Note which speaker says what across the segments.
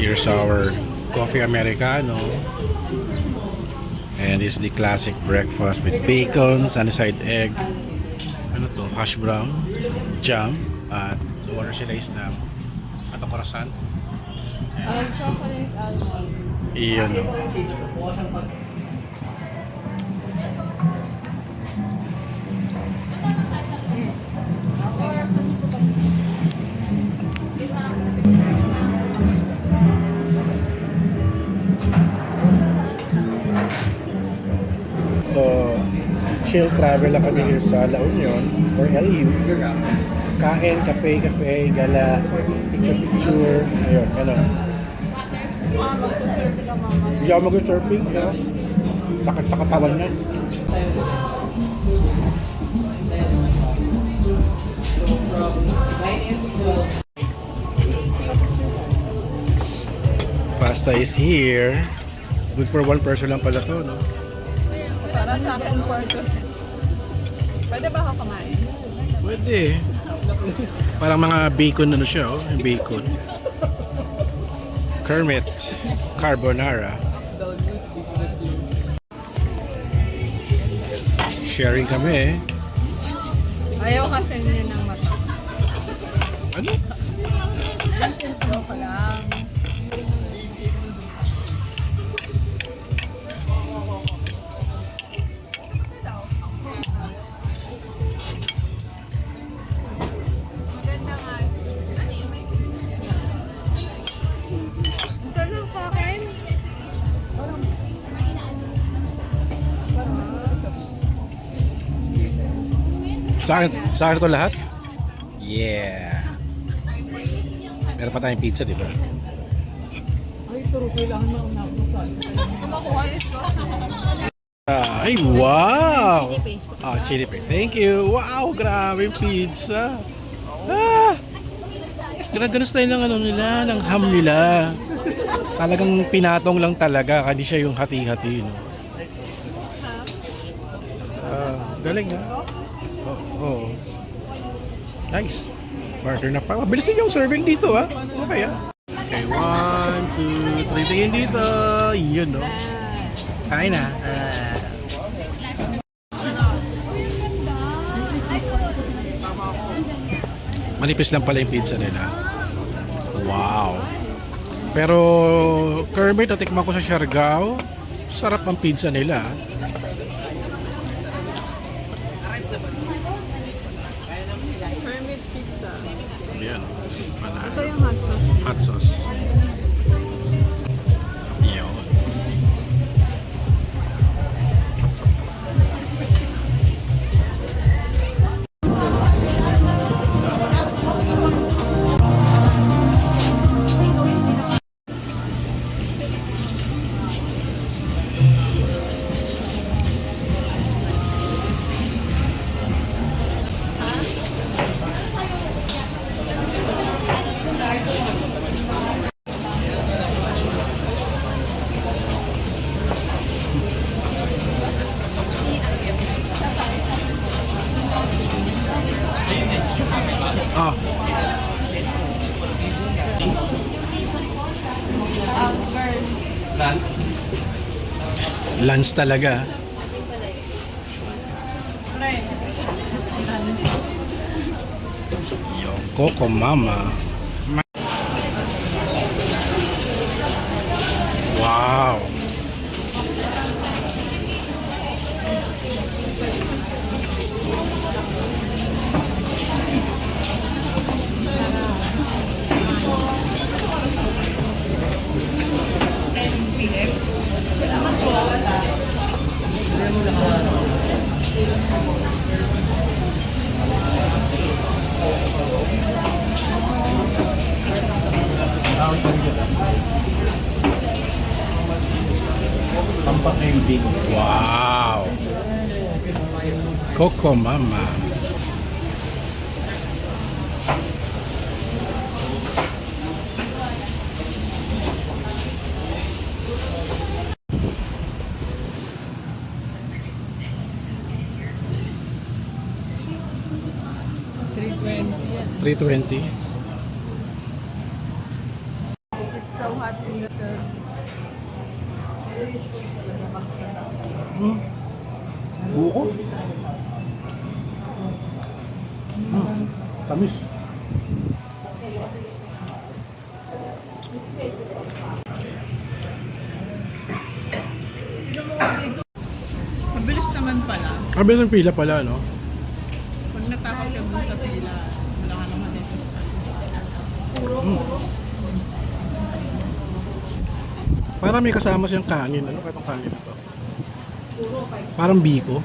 Speaker 1: Here's our coffee Americano. And this is the classic breakfast with bacon, sunny side egg, ano to, hash brown, jam, at order sila is na atong croissant.
Speaker 2: Chocolate almond.
Speaker 1: Iyon, no. So, chill travel lang kami here sa La Union or LU. Kain, kape, gala, picture. Ayun, ano.
Speaker 2: Magpo-surfing ka mama.
Speaker 1: Hindi ako mag-surfing, no? Sakit sa katawan yan. Pasta is here. Good for one person lang pala to, no?
Speaker 2: Para sa akin, 4 Pwede ba ako kumain?
Speaker 1: Pwede. Parang mga bacon ano siya, oh. Bacon. Kermit Carbonara. Sharing kami, eh.
Speaker 2: Ayaw kasi niya ng mata.
Speaker 1: Ano?
Speaker 2: Joke lang. Maganda nga. Ito lang sa akin.
Speaker 1: Sa akin ito lahat? Yeah. Meron pa tayong pizza, di ba?
Speaker 2: Ay, turo kailangan mauna ako sa salsa. Kumakuha yung sauce.
Speaker 1: Ay, wow! Oh, chili paste. Thank you. Wow, grabe yung pizza. Ah! Ganun style ng ano nila, ng ham nila. Talagang pinatong lang talaga, hindi siya yung hati-hati, no? Galing, ha? Oh. Nice. Partner na pa. Mabilis din yung serving dito, ha? Okay, ha? Okay, 1, 2, 3. Tingin dito. Yun, no? Kain na. Manipis lang pala yung pizza nila. Wow. Pero Kermit, natikman ko sa Siargao. Sarap ang pizza nila.
Speaker 2: Hermit pizza.
Speaker 1: Yan.
Speaker 2: Ito yung hot sauce.
Speaker 1: Hot sauce. Yun. Ah. Lunch talaga. Yung Coco Mama. Wow. Wow. Coco Mama. $320.
Speaker 2: It's so hot
Speaker 1: Buko. Tamis.
Speaker 2: Mabilis naman pala.
Speaker 1: Mabilis ang pila pala, no?
Speaker 2: Pag natakot ka dun sa pila, wala ka naman dito.
Speaker 1: Parang may kasama siyang kanin. Ano kaya itong kanin na to? Parang biko.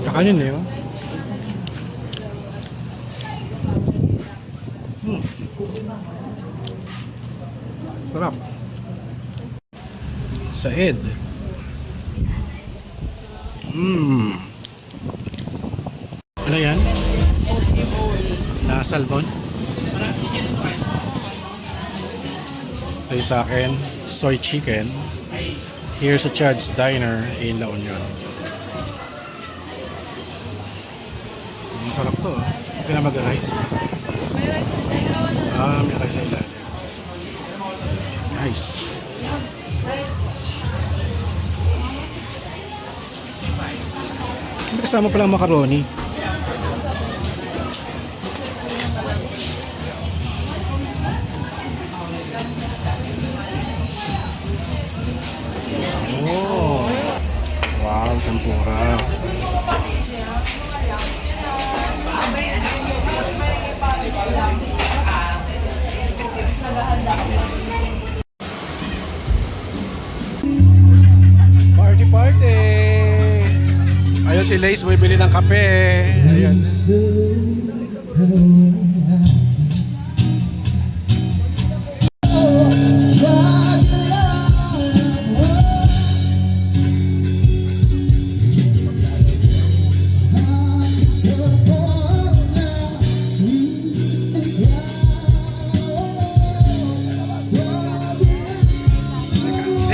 Speaker 1: Kakanin na yun. Sarap. Saed. Ano yan? Salmon. Ito yung sa akin, soy chicken. Here's a Chad's Diner in La Union. Ang sarap to. Ito na mag-rice.
Speaker 2: May rice sa ilawan.
Speaker 1: May rice sa ilalim. Nice. May kasama palang macaroni. Oh. Wow, tempura. Party party! Ayun si Lace, bibili ng kape. Ayun.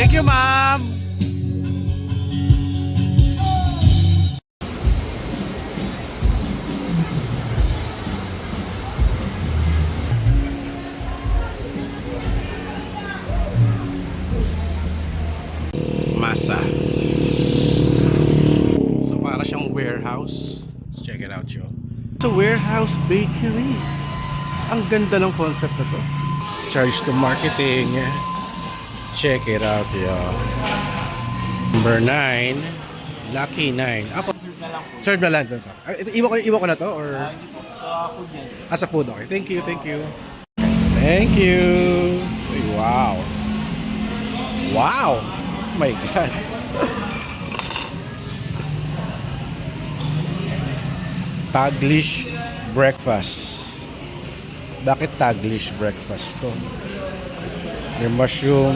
Speaker 1: Thank you, ma'am. Masa. So para siyang warehouse. Check it out, yo. It's a warehouse bakery. Ang ganda ng concept na to. Charge to marketing. Check it out, yo. Number 9. Lucky 9. Ako. Serve na lang. Iwan ko na to or
Speaker 3: Sa food yan.
Speaker 1: sa food. Okay. Thank you, thank you. Thank you. Ay, wow. Wow. Oh my God. Taglish breakfast. Bakit Taglish breakfast to? May mushroom,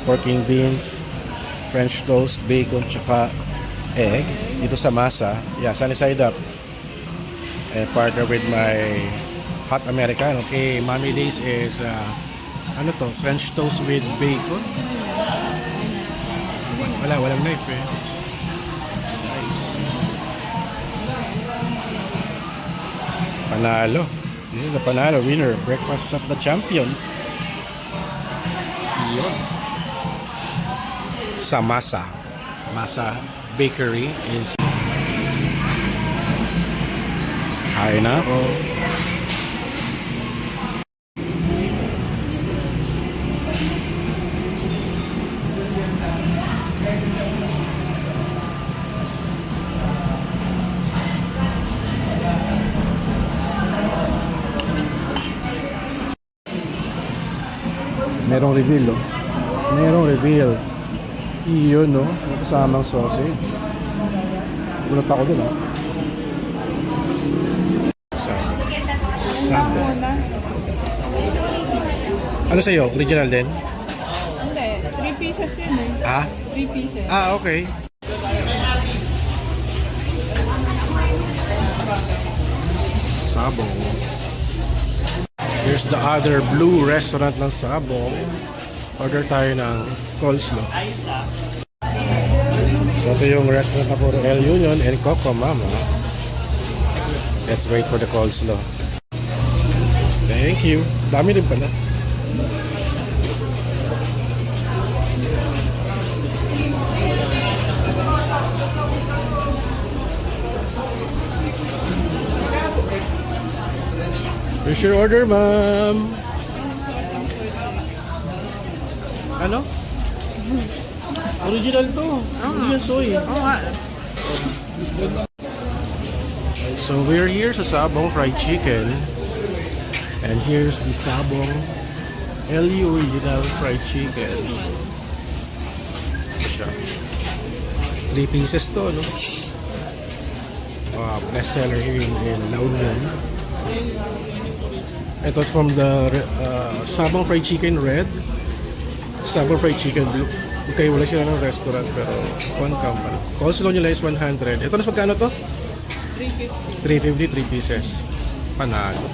Speaker 1: pork and beans, French toast, bacon, tsaka egg. Dito sa masa. Yeah, sunny side up. And partner with my hot Americano. Okay, Mommy Days is ano to? French toast with bacon. Walang knife eh. Nice. Panalo. This is a panalo winner. Breakfast of the champions. Yun. Sa Masa. Masa Bakery in Hi na ako. Merong reveal, oh. Merong reveal. Iyon, no? May kasamang sausage. Gulat ako dun, ah. Sabo. Ano sa'yo? Original din?
Speaker 2: Hindi, 3 pieces yun eh.
Speaker 1: Ah?
Speaker 2: 3 pieces.
Speaker 1: Ah, okay. Sabo. Here's the other blue restaurant ng Sabo. Order tayo ng coleslaw. So ito yung restaurant na puro El Union and Coco Mama. Let's wait for the coleslaw. Thank you. Dami din pala. Here's your order, ma'am. Ano? Original to. Hindi yan soy.
Speaker 2: Oo nga.
Speaker 1: So we're here sa Sabong Fried Chicken. And here's the Sabong LU Original Fried Chicken. Ito siya. 3 pieces to, no? Best seller here in La Union. Ito from the Sabong Fried Chicken Red, Sabong Fried Chicken Blue. Okay, wala sila ng restaurant pero one company. Coleslaw nila is 100. Ito na magkano to? 350. 350, 3 pieces. Panalo.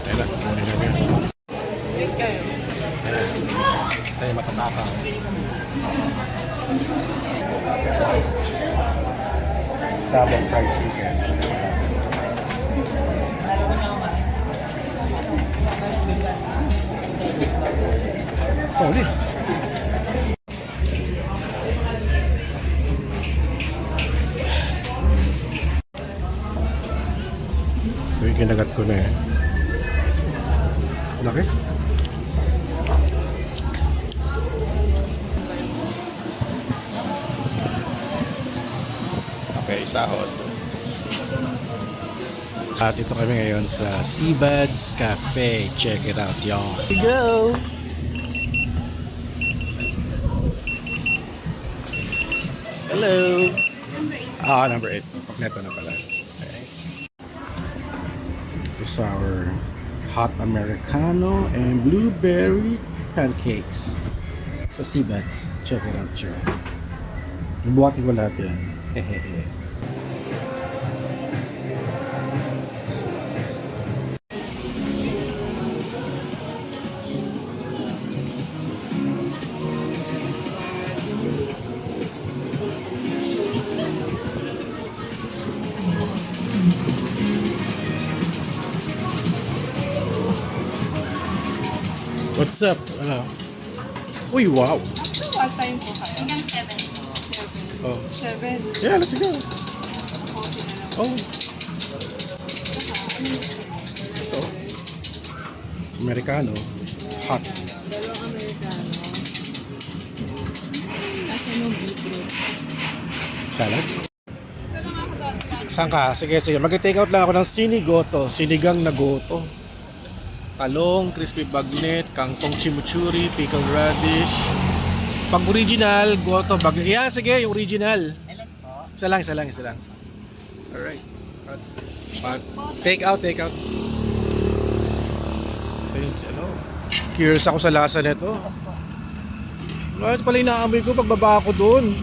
Speaker 1: Ayan na, kunin na yan. Ayan na. Tayo matataka. Sabong Fried Chicken. Solid. Ito yung kinagat ko na eh. Laki. Okay, sahod. At ito kami ngayon sa Seabuds Cafe. Check it out, y'all. Here we go! Hello! Number 8. Kompleto na pala. Okay. This is our hot Americano and blueberry pancakes sa Seabuds. Check it out, sure. Buhatin ko lahat yan. Hehehe. What's up? Ano? Uy, wow!
Speaker 2: What time po kayo?
Speaker 3: Hanggang 7.
Speaker 1: Oh.
Speaker 2: 7.
Speaker 1: Yeah, let's go. Oh. Ito. Americano. Hot.
Speaker 2: Dalawang Amerikano. Kasi nung beetroot.
Speaker 1: Salad. Saan ka? Sige, sige. Mag-take out lang ako ng sinigoto. Sinigang na goto. Talong, crispy bagnet, kangkong chimichurri, pickled radish. Pag original, goto, bagnet. Yeah, sige, yung original. Isa lang, isa lang, isa lang. Alright. Take out, take out. Ito yung, ano, curious ako sa lasa nito. Ito pala yung naamoy ko pagbaba ako doon.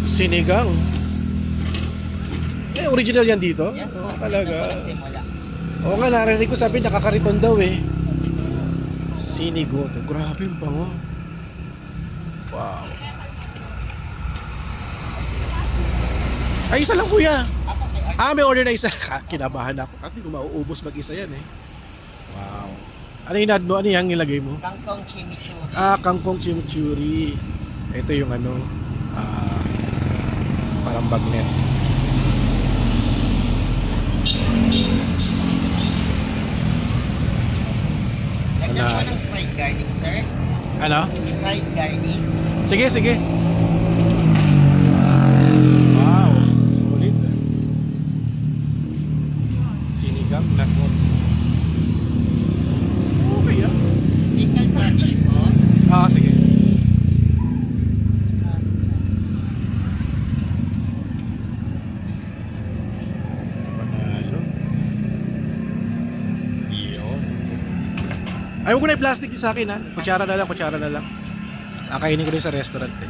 Speaker 1: Sinigang. Eh, original yan dito?
Speaker 3: Yes,
Speaker 1: Oo, talaga.
Speaker 3: Simula.
Speaker 1: Oo nga, narinig ko sabi nakakariton daw eh. Sinigoto. Grabe yung bango. Wow. Ay, isa lang kuya. May order na isa. Kinabahan ako. At hindi ko mauubos mag-isa yan eh. Wow. Ano yung mo? Ano yung nilagay mo?
Speaker 3: Kangkong chimichurri.
Speaker 1: Kangkong chimichurri. Ito yung ano, parang bagnet.
Speaker 3: Lagyan ko ng fried garlic, sir.
Speaker 1: Ano?
Speaker 3: Fried garlic.
Speaker 1: Sige, sige. Wow. Solid. Sinigang na ko. Okay ah.
Speaker 3: Pickled radish po.
Speaker 1: Sige. Panalo. Yun. Ay, huwag ko na i-plastic yung sa akin ha. Kutsara na lang, kutsara na lang. Nakainin ko rin sa restaurant eh.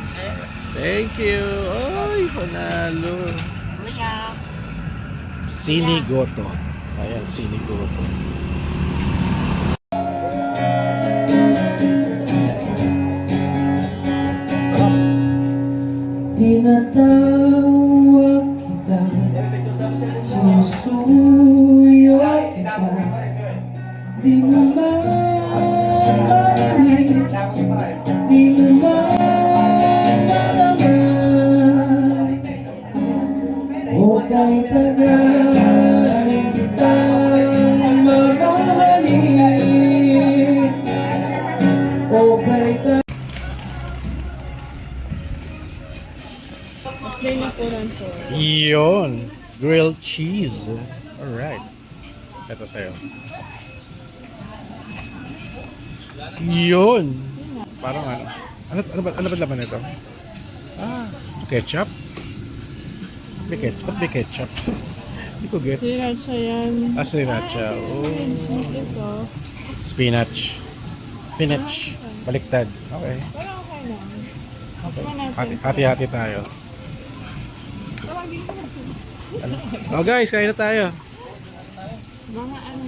Speaker 3: Sir.
Speaker 1: Thank you. Ay, panalo.
Speaker 3: Kuya.
Speaker 1: Sinigoto. Ayan, sinigoto.
Speaker 4: Tinatawag kita, sinusuyo kita, di mo marinig, di mo madama, huwag kang tagal. carita.
Speaker 1: Yun. Grilled cheese. Alright. Ito sa'yo. Yun. Parang ano. Ano ba laman ito? Ah, ketchup? May ketchup? Ba't may ketchup? Hindi ko gets.
Speaker 2: Sriracha yan.
Speaker 1: Ah, sriracha. Oh.
Speaker 2: Cheese ito.
Speaker 1: Spinach. Spinach. Baliktad. Okay.
Speaker 2: Pero okay lang.
Speaker 1: Okay.
Speaker 2: natin.
Speaker 1: Hati-hati tayo.
Speaker 2: Tawagin ko na sila.
Speaker 1: Oh guys, kain na tayo.
Speaker 2: Mga ano.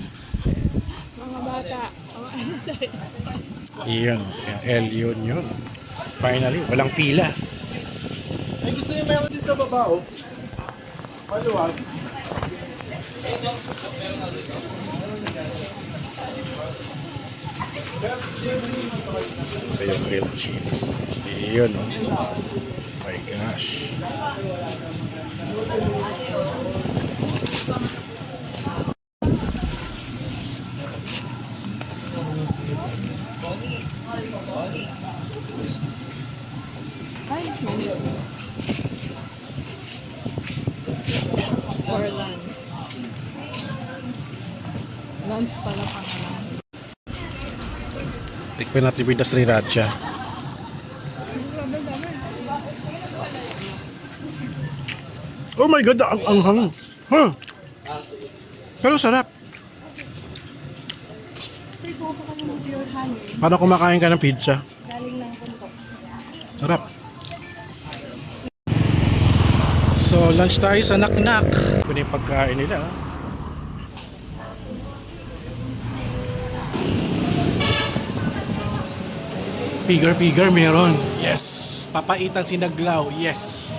Speaker 2: Mga bata. Mga ano sa'yo.
Speaker 1: Iyon. Yun. Finally, walang pila.
Speaker 5: Ay, gusto niyo meron din sa baba, oh. Maluwag.
Speaker 1: Ito yung grilled cheese. Iyon, oh. My gosh.
Speaker 2: Ay, mali. For lunch. Lunch pala pangalan.
Speaker 1: Tikpan natin with the sriracha. Oh my God, ang anghang. Huh. Pero sarap. Parang kumakain ka ng pizza. Sarap. So, lunch tayo sa Naknak. Ito na yung pagkain nila. Pigar meron. Yes. Papaitan sinaglaw. Yes.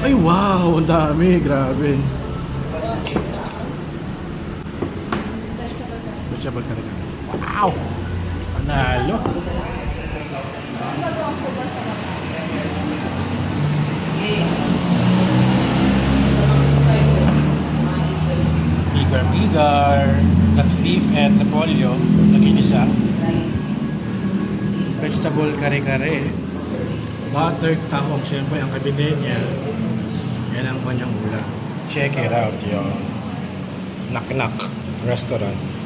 Speaker 1: Ay, wow. Ang dami. Grabe. Vegetable talaga. Wow. Panalo. Pigar. That's beef and repolyo. Naginisa. Vegetable kare-kare. Buttered tahong. Siyempre, ang kabite niya. Yan ang kanyang ulam. Check it out, yun. Naknak Restaurant.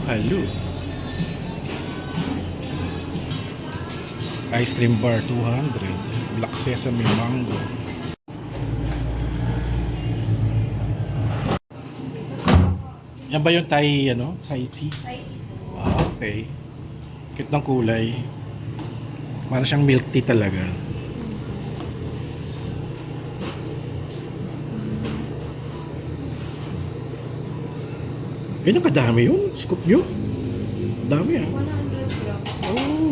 Speaker 1: Halo. Ice cream bar 200. Black sesame mango. Yan ba yung Thai tea? Ah, okay. Cute ng kulay. Parang siyang milk tea talaga. Ganyan kadami yun? Scoop nyo? Dami ah.
Speaker 2: 100 grams.
Speaker 1: Oh.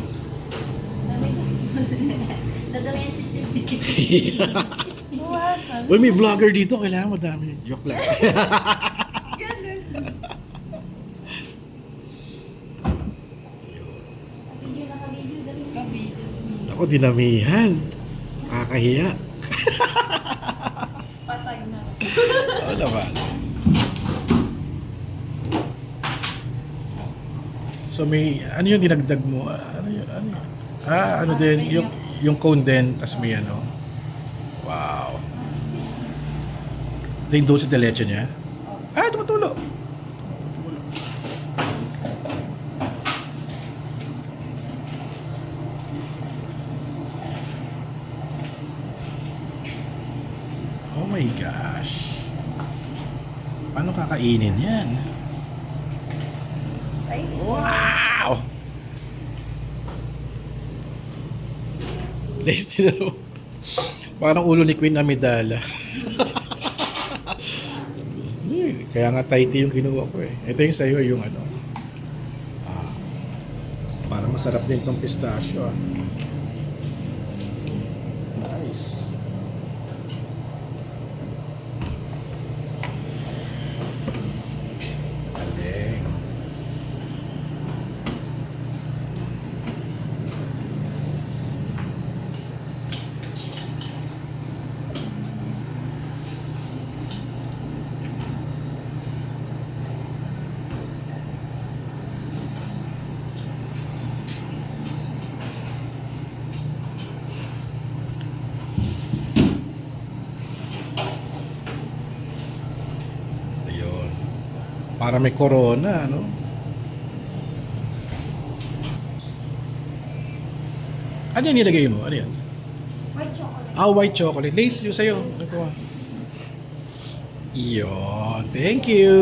Speaker 6: Dadamihan si Sylvie.
Speaker 2: Iwasan.
Speaker 1: Uy, may vlogger dito. Kailangan madami. Joke lang. Ako, dinamihan. Kakahiya.
Speaker 2: Patay na.
Speaker 1: Oo naman. So may, ano yung dinagdag mo? Ano yun? Ano din? Yung cone din, tas may ano. Wow. Ito yung dulce de leche niya? Ah, tumutulo. Oh my gosh. Paano kakainin yan? Wow! Tasty na mo. Parang ulo ni Queen Amidala. Kaya nga Thai tea yung kinuha ko eh. Ito yung sa'yo, yung ano. Parang masarap din tong pistachio ah. Nice. Galing. Ayun. Para may corona, no? Ano yung nilagay mo? Ano yan?
Speaker 6: White chocolate.
Speaker 1: Ah, white chocolate. Lace yung sa'yo. Nagkuha. Yun. Thank you.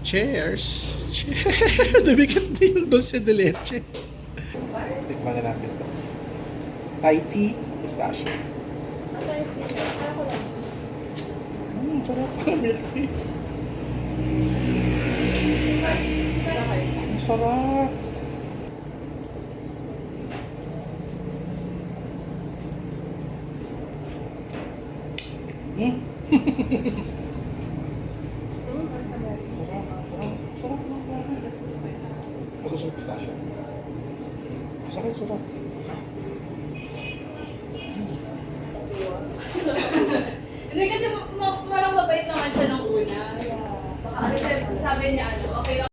Speaker 1: Cheers. Cheers. Dumikat din yung dulce de leche. Tikman na natin ito. Thai tea, pistachio. Sarap. Ang sarap. Masasarap pistachio. Sarap.
Speaker 6: Hindi kasi parang mabait naman siya nung una. Baka kasi sabi niya okay lang.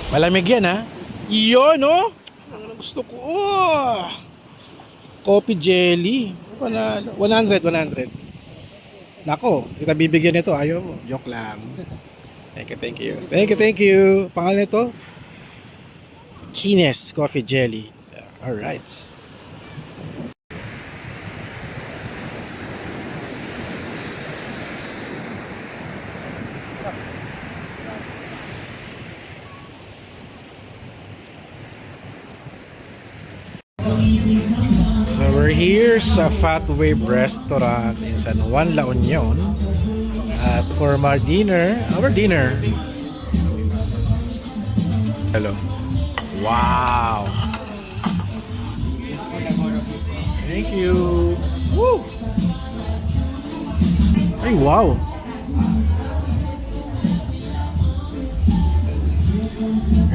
Speaker 1: Malamig yan ha. Iyon no? Ang gusto ko. Oh! Coffee jelly. 100. Nako, kita bibigyan nito. Ayaw mo. Joke lang. Thank you. Pangalan nito? Kines Coffee Jelly. Alright. So we're here sa Fat Wave Restaurant in San Juan, La Union. At for our dinner, hello. Wow. Thank you. Woo. Ay, wow.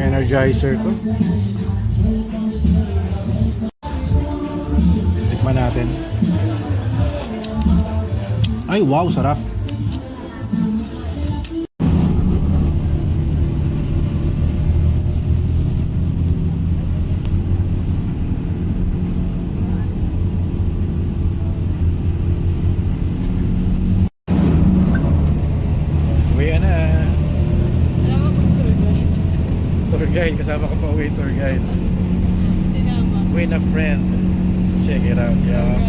Speaker 1: Energizer to. Tikman natin. Ay, wow, sarap. Uwi na. Tour guide, kasama ko pa uwi tour guide.
Speaker 7: Sinama.
Speaker 1: Uwi na friend. Check it out, yeah.